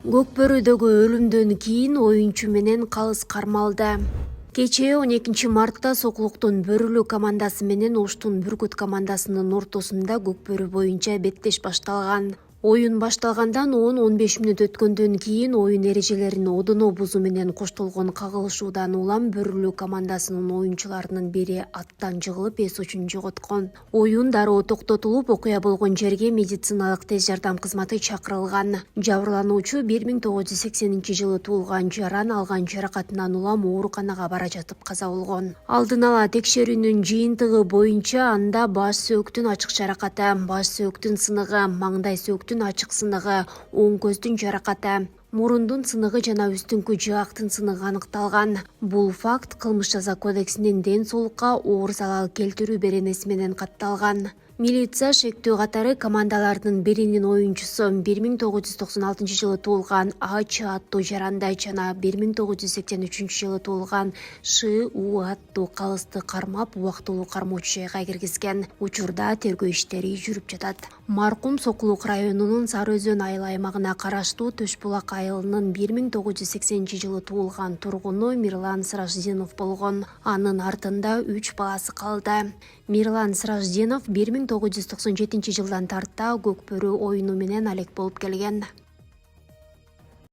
Көкбөрүдөгү өлүмдөн кийин оюнчу менен калыс кармалды. Кечээ 12 мартта Соклуктун Бөрүлү командасы менен Оштун Бүркүт командасынын ортосунда Көкбөрү боюнча беттеш башталган. Оюн башталгандан 10-15 мүнөт өткөндөн кийин оюн эрежелерин одоно бузуу менен коштолгон кагылышуудан улам Бөрүлү командасынын оюнчуларынын бири аттан жыгылып эс учун жоготкон. Оюн дароо токтотулуп, окуя болгон жерге медициналык тез жардам кызматы чакырылган. Жабырлануучу 1980-жылы туулган Жаран алган жаракатынан улам ооруканага бара жатып каза болгон. Алдын ала текшерүүнүн жыйынтыгы боюнча анда баш сөөктүн ачык жаракаты, баш сөөктүн сыныгы, маңдай сөөктүн ачык сыныгы, оң көздүн жаракаты, мурундун сыныгы жана үстүңкү жаактын сыныгы аныкталган. Бул факт Кылмыш жаза кодексинин ден соолукка оор залал келтирүү беренеси менен катталган. Милиция шектүү катары командалардын биринин оюнчусу 1996-жылы туулган А.Ч. аттуу Жаранды жана 1983-жылы туулган Ш.У. аттуу калысты кармап, убактылуу кармоочу жайга киргизген. Учурда тергөө иштери жүрүп жатат. Маркум Соклук районунун Сары Өзөн айыл аймагына караштуу Төш Булак айылынын 1980-жылы туулган тургуну Мирлан Сраждинов болгон. Анын артында 3 баласы калды. Мирлан Сраждинов 1997-жылдан тарта Көкбөрү оюну менен алек болуп келген.